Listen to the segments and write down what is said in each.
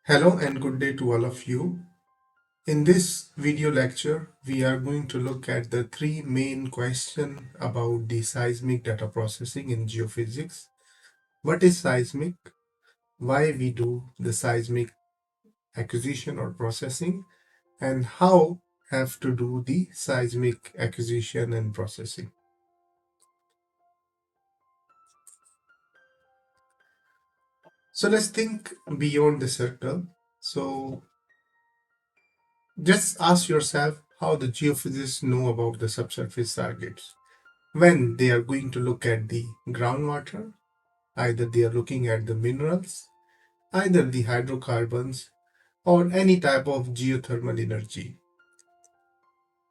Hello and good day to all of you. In this video lecture, we are going to look at the three main questions about the seismic data processing in geophysics. What is seismic? Why we do the seismic acquisition or processing? And how have to do the seismic acquisition and processing? So let's think beyond the circle. So just ask yourself how the geophysicists know about the subsurface targets. When they are going to look at the groundwater, either they are looking at the minerals, either the hydrocarbons, or any type of geothermal energy.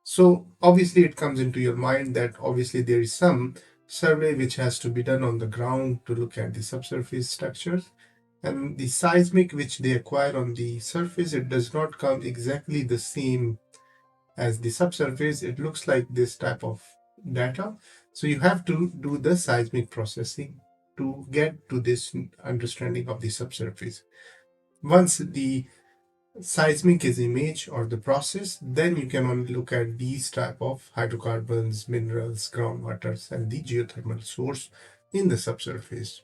So obviously it comes into your mind that obviously there is some survey which has to be done on the ground to look at the subsurface structures, and the seismic which they acquire on the surface, it does not come exactly the same as the subsurface. It looks like this type of data. So you have to do the seismic processing to get to this understanding of the subsurface. Once the seismic is image or the process, then you can only look at these type of hydrocarbons, minerals, groundwaters, and the geothermal source in the subsurface.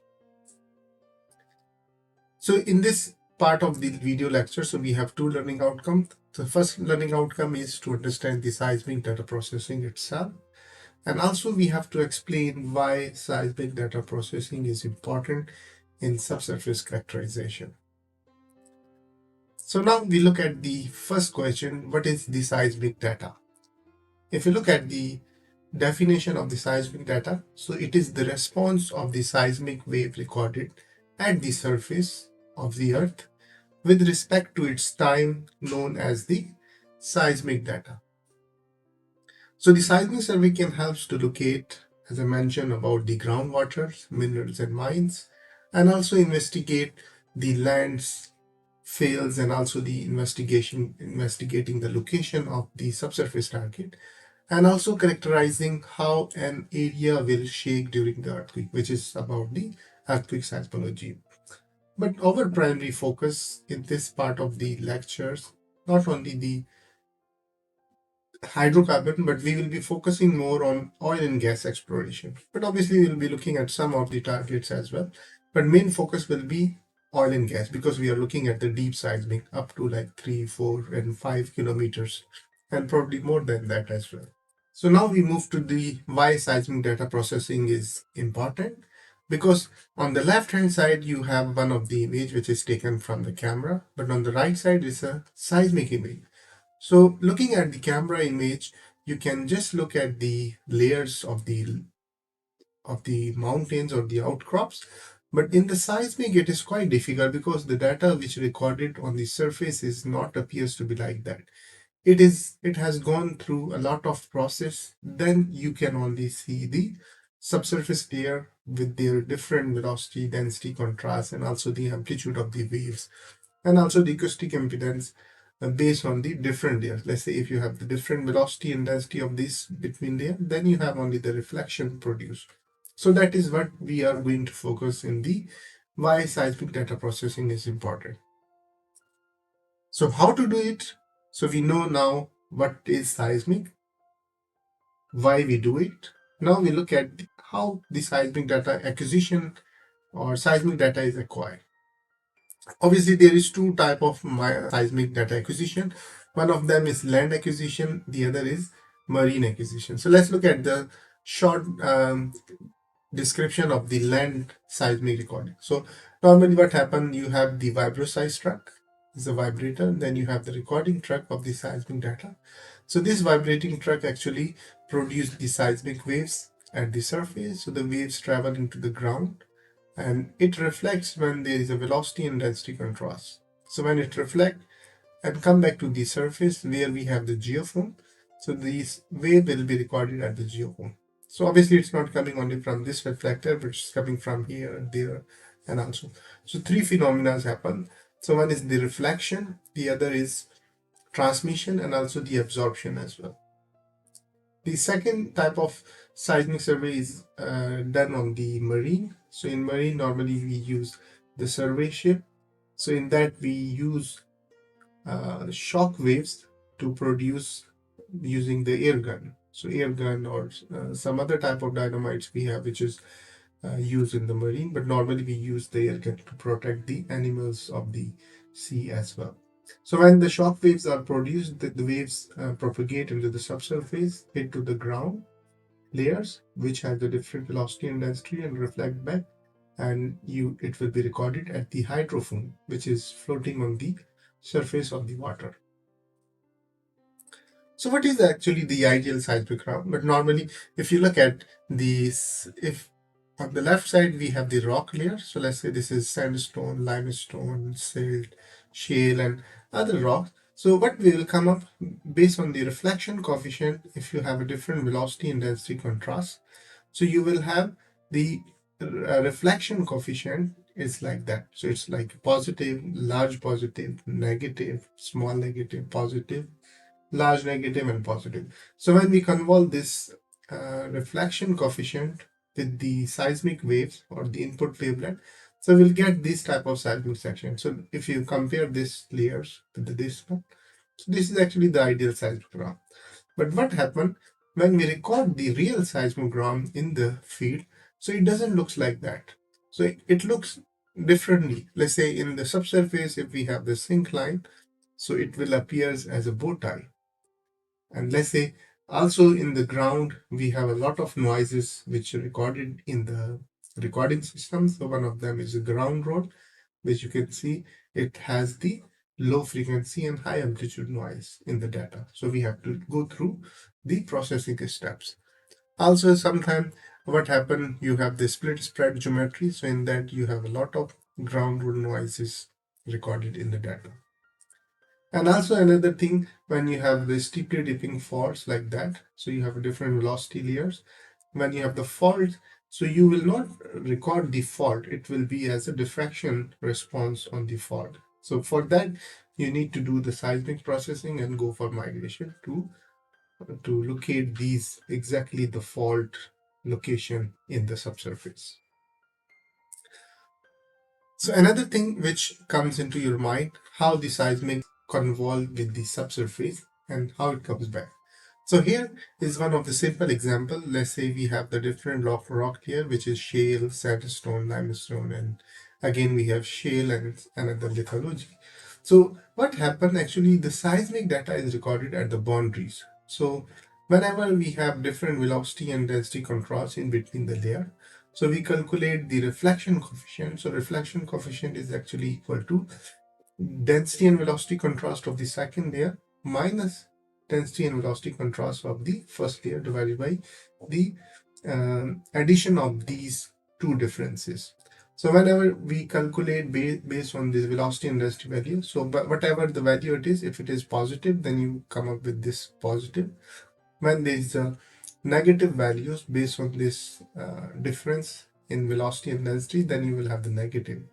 So in this part of the video lecture, so we have two learning outcomes. The first learning outcome is to understand the seismic data processing itself. And also we have to explain why seismic data processing is important in subsurface characterization. So now we look at the first question, what is the seismic data? If you look at the definition of the seismic data, so it is the response of the seismic wave recorded at the surface of the earth with respect to its time, known as the seismic data. So the seismic survey can help to locate, as I mentioned, about the groundwaters, minerals and mines, and also investigate the lands, fails, and also the investigating the location of the subsurface target, and also characterizing how an area will shake during the earthquake, which is about the earthquake seismology. But our primary focus in this part of the lectures, not only the hydrocarbon, but we will be focusing more on oil and gas exploration. But obviously, we'll be looking at some of the targets as well. But main focus will be oil and gas because we are looking at the deep seismic up to like 3, 4, and 5 kilometers, and probably more than that as well. So now we move to the why seismic data processing is important. Because on the left hand side, you have one of the image which is taken from the camera, but on the right side is a seismic image. So looking at the camera image, you can just look at the layers of the mountains or the outcrops. But in the seismic, it is quite difficult because the data which recorded on the surface is not appears to be like that. It has gone through a lot of process. Then you can only see the subsurface layer with their different velocity, density, contrast, and also the amplitude of the waves, and also the acoustic impedance based on the different layers. Let's say if you have the different velocity and density of this between layer, then you have only the reflection produced. So that is what we are going to focus in the why seismic data processing is important. So how to do it? So we know now what is seismic, why we do it. Now we look at how the seismic data acquisition or seismic data is acquired. Obviously, there is two type of seismic data acquisition. One of them is land acquisition, the other is marine acquisition. So let's look at the short description of the land seismic recording. So normally what happens, you have the vibroseis truck, is a vibrator, then you have the recording truck of the seismic data. So this vibrating truck actually produces the seismic waves at the surface. So the waves travel into the ground and it reflects when there is a velocity and density contrast. So when it reflects and come back to the surface where we have the geophone, so this wave will be recorded at the geophone. So obviously it's not coming only from this reflector, but it's coming from here, there, and also. So three phenomena happen. So one is the reflection, the other is transmission, and also the absorption as well. The second type of seismic survey is done on the marine. So in marine, normally we use the survey ship. So in that we use shock waves to produce using the air gun. So air gun or some other type of dynamites we have, which is used in the marine, but normally we use the air gun to protect the animals of the sea as well. So when the shock waves are produced, the waves propagate into the subsurface, hit to the ground layers, which have the different velocity and density, and reflect back, and it will be recorded at the hydrophone, which is floating on the surface of the water. So what is actually the ideal seismogram? But normally, if you look at these, if on the left side we have the rock layer, so let's say this is sandstone, limestone, silt, shale, and other rocks. So what will come up based on the reflection coefficient, if you have a different velocity and density contrast, so you will have the reflection coefficient is like that. So it's like positive, large positive, negative, small negative, positive, large negative, and positive. So when we convolve this reflection coefficient with the seismic waves or the input wavelet, so we'll get this type of seismic section. So if you compare these layers with this one, so this is actually the ideal seismogram. But what happened when we record the real seismogram in the field? So it doesn't look like that. So it looks differently. Let's say in the subsurface, if we have the sink line, so it will appear as a bow tie. And let's say also in the ground, we have a lot of noises which are recorded in the recording system. So one of them is a ground roll, which you can see it has the low frequency and high amplitude noise in the data. So we have to go through the processing steps. Also, sometimes what happen, you have the split spread geometry. So in that you have a lot of ground roll noises recorded in the data. And also another thing, when you have the steeply dipping faults like that, so you have a different velocity layers. When you have the fault, so you will not record the fault. It will be as a diffraction response on the fault. So for that, you need to do the seismic processing and go for migration to locate these exactly the fault location in the subsurface. So another thing which comes into your mind, how the seismic convolve with the subsurface and how it comes back. So here is one of the simple example. Let's say we have the different rock here, which is shale, sandstone, limestone, and again we have shale and another lithology. So what happened actually, the seismic data is recorded at the boundaries. So whenever we have different velocity and density contrast in between the layer, so we calculate the reflection coefficient. So reflection coefficient is actually equal to density and velocity contrast of the second layer minus density and velocity contrast of the first layer divided by the addition of these two differences. So whenever we calculate based on this velocity and density value, so whatever the value it is, if it is positive, then you come up with this positive. When there is a negative values based on this difference in velocity and density, then you will have the negative,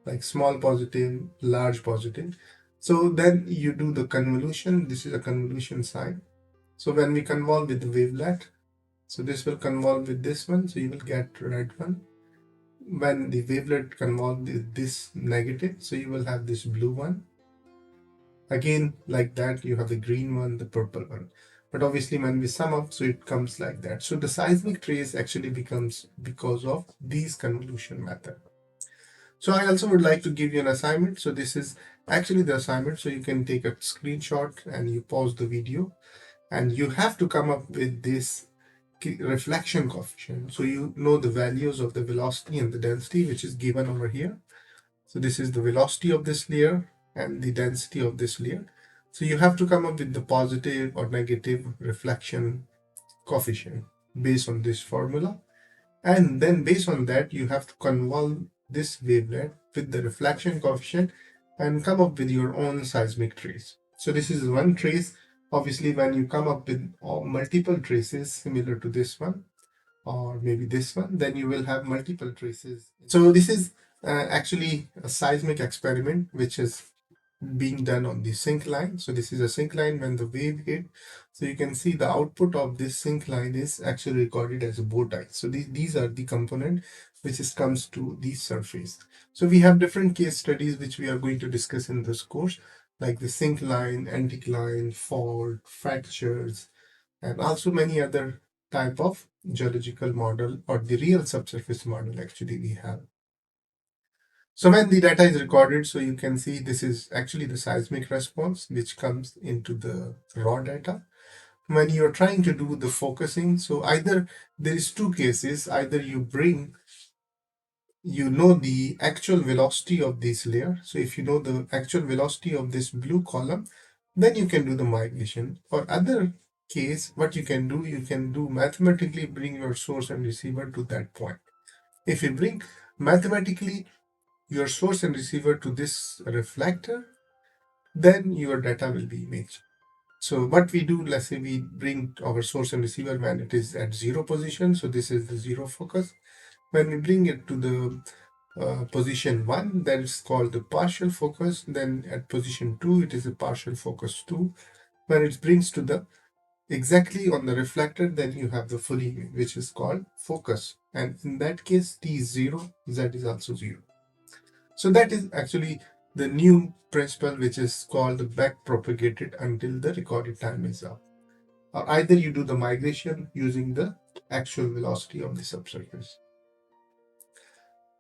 like small positive, large positive. So then you do the convolution. This is a convolution sign. So when we convolve with the wavelet, so this will convolve with this one, so you will get red one. When the wavelet convolve with this negative, so you will have this blue one. Again, like that, you have the green one, the purple one. But obviously when we sum up, so it comes like that. So the seismic trace actually becomes because of these convolution method. So I also would like to give you an assignment. So this is actually the assignment. So you can take a screenshot and you pause the video and you have to come up with this reflection coefficient. So you know the values of the velocity and the density, which is given over here. So this is the velocity of this layer and the density of this layer. So you have to come up with the positive or negative reflection coefficient based on this formula. And then based on that, you have to convolve this wavelet with the reflection coefficient and come up with your own seismic trace. So this is one trace. Obviously, when you come up with multiple traces similar to this one, or maybe this one, then you will have multiple traces. So this is actually a seismic experiment which is being done on the sink line. So this is a sink line when the wave hit. So you can see the output of this sink line is actually recorded as a bow tie. So these are the component which is comes to the surface. So we have different case studies which we are going to discuss in this course, like the syncline, anticline, fault, fractures, and also many other type of geological model or the real subsurface model actually we have. So when the data is recorded, so you can see this is actually the seismic response which comes into the raw data. When you're trying to do the focusing, so either there is two cases, either you know the actual velocity of this layer. So if you know the actual velocity of this blue column, then you can do the migration. Or other case, what you can do mathematically bring your source and receiver to that point. If you bring mathematically your source and receiver to this reflector, then your data will be imaged. So what we do, let's say we bring our source and receiver when it is at zero position. So this is the zero focus. When we bring it to the position 1, that is called the partial focus. Then at position 2, it is a partial focus 2. When it brings to the exactly on the reflector, then you have the full image, which is called focus. And in that case, T is 0, Z is also 0. So that is actually the new principle, which is called the back propagated until the recorded time is up. Or either you do the migration using the actual velocity of the subsurface.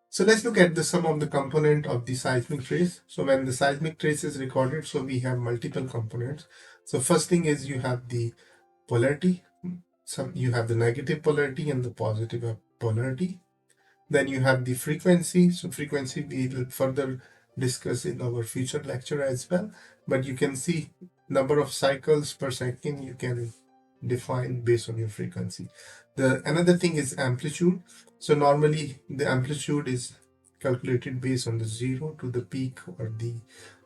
So let's look at the some of the component of the seismic trace. So when the seismic trace is recorded, so we have multiple components. So first thing is you have the polarity. You have the negative polarity and the positive polarity. Then you have the frequency. So frequency we will further discuss in our future lecture as well. But you can see number of cycles per second you can define based on your frequency. The another thing is amplitude. So normally the amplitude is calculated based on the zero to the peak or the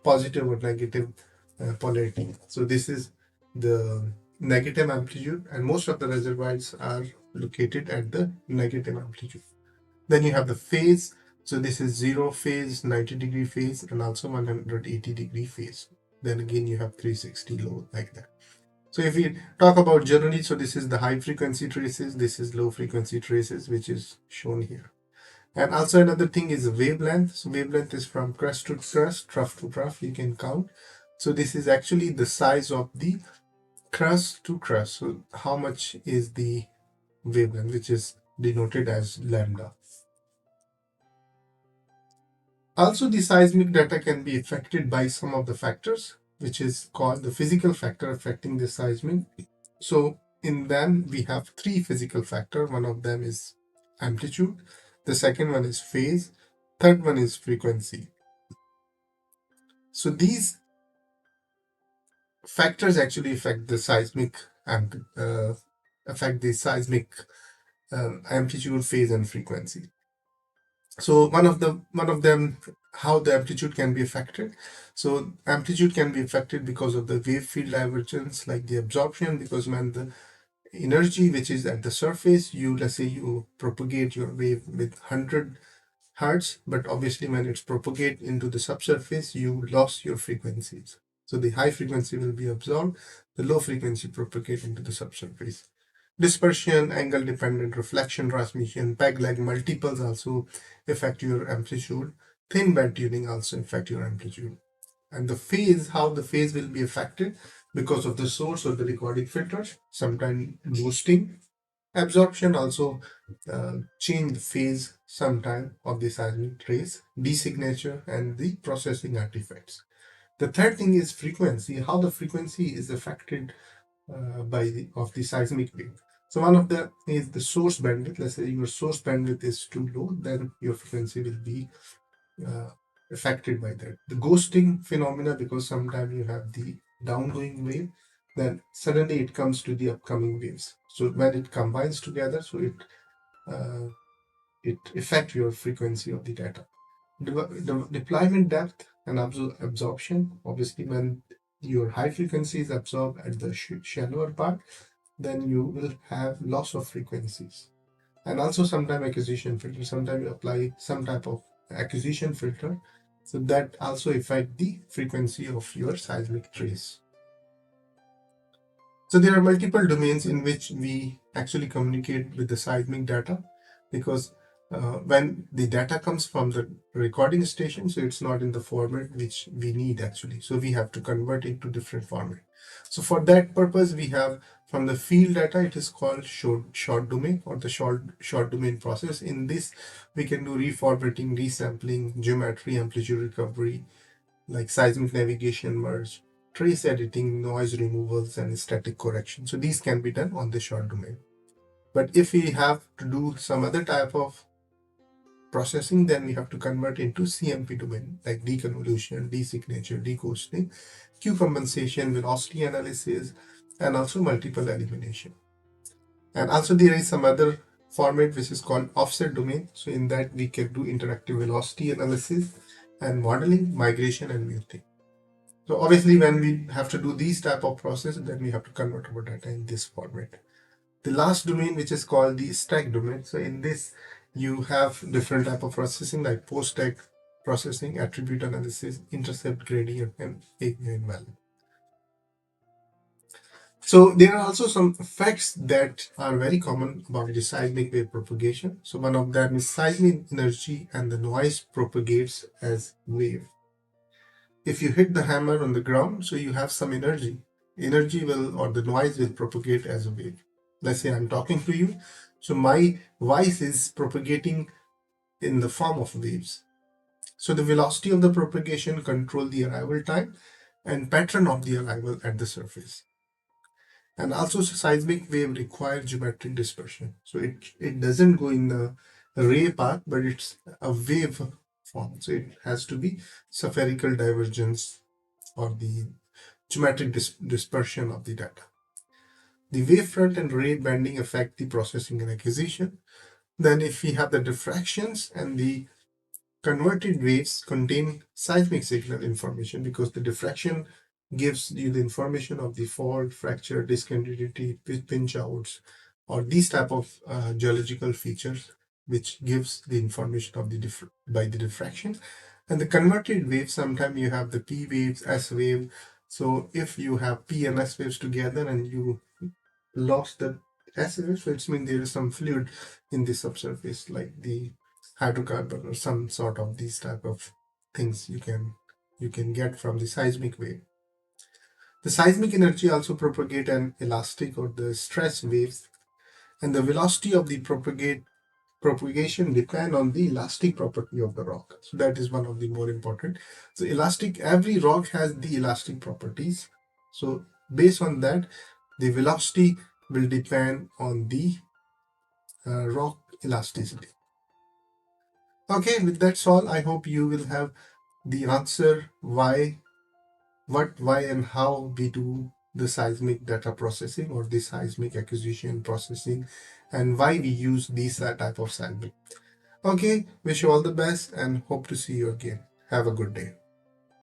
positive or negative polarity. So this is the negative amplitude, and most of the reservoirs are located at the negative amplitude. Then you have the phase. So this is 0 phase, 90-degree phase, and also 180-degree phase. Then again you have 360 low, like that. So if we talk about generally, so this is the high frequency traces, this is low frequency traces, which is shown here. And also another thing is wavelength. So wavelength is from crest to crest, trough to trough, you can count. So this is actually the size of the crest to crest. So how much is the wavelength, which is denoted as lambda. Also, the seismic data can be affected by some of the factors, which is called the physical factor affecting the seismic. So in them, we have three physical factors. One of them is amplitude. The second one is phase. Third one is frequency. So these factors actually affect the seismic amplitude, phase, and frequency. So one of them, how the amplitude can be affected. So amplitude can be affected because of the wave field divergence, like the absorption, because when the energy which is at the surface, let's say you propagate your wave with 100 hertz, but obviously when it's propagate into the subsurface, you lost your frequencies. So the high frequency will be absorbed, the low frequency propagate into the subsurface. Dispersion, angle dependent reflection transmission, peg leg multiples also affect your amplitude. Thin band tuning also affect your amplitude. And the phase, how the phase will be affected because of the source or the recording filters, sometimes boosting. Absorption also change the phase sometime of the seismic trace, designature, and the processing artifacts. The third thing is frequency, how the frequency is affected of the seismic wave. So one of the is the source bandwidth. Let's say your source bandwidth is too low, then your frequency will be uh, affected by that. The ghosting phenomena, because sometimes you have the downgoing wave, then suddenly it comes to the upcoming waves. So when it combines together, so it affect your frequency of the data. The deployment depth and absorption. Obviously, when your high frequency is absorbed at the shallower part, then you will have loss of frequencies. And also sometimes acquisition filter. Sometimes you apply some type of acquisition filter. So that also affect the frequency of your seismic trace. So there are multiple domains in which we actually communicate with the seismic data, because when the data comes from the recording station, so it's not in the format which we need actually. So we have to convert it to different format. So for that purpose, we have from the field data, it is called short domain or the short domain process. In this, we can do reformatting, resampling, geometry, amplitude recovery, like seismic navigation merge, trace editing, noise removals, and static correction. So these can be done on the short domain. But if we have to do some other type of processing, then we have to convert into CMP domain, like deconvolution, designature, decoasting, Q compensation, velocity analysis, and also multiple elimination. And also there is some other format which is called offset domain. So in that we can do interactive velocity analysis and modeling, migration, and muting. So obviously when we have to do these type of process, then we have to convert our data in this format. The last domain, which is called the stack domain. So in this, you have different type of processing like post-stack processing, attribute analysis, intercept gradient, and eigenvalue. So there are also some facts that are very common about the seismic wave propagation. So one of them is seismic energy and the noise propagates as wave. If you hit the hammer on the ground, so you have some energy. Energy will, or the noise will propagate as a wave. Let's say I'm talking to you. So my voice is propagating in the form of waves. So the velocity of the propagation control the arrival time and pattern of the arrival at the surface. And also seismic wave require geometric dispersion. So it doesn't go in the ray path, but it's a wave form. So it has to be spherical divergence or the geometric dispersion of the data. The wavefront and ray bending affect the processing and acquisition. Then if we have the diffractions and the converted waves contain seismic signal information because the diffraction gives you the information of the fault, fracture, discontinuity, pinch outs, or these type of geological features which gives the information of the by the diffraction. And the converted wave, sometimes you have the P waves, S wave. So if you have P and S waves together and you lost the S wave, so it means there is some fluid in the subsurface, like the hydrocarbon or some sort of these type of things you can get from the seismic wave. The seismic energy also propagate an elastic or the stress waves, and the velocity of the propagation depend on the elastic property of the rock. So that is one of the more important. So elastic, every rock has the elastic properties. So based on that, the velocity will depend on the rock elasticity. Okay, with that's all. I hope you will have the answer why, what, why, and how we do the seismic data processing or the seismic acquisition processing, and why we use these type of seismic. Okay, wish you all the best and hope to see you again. Have a good day.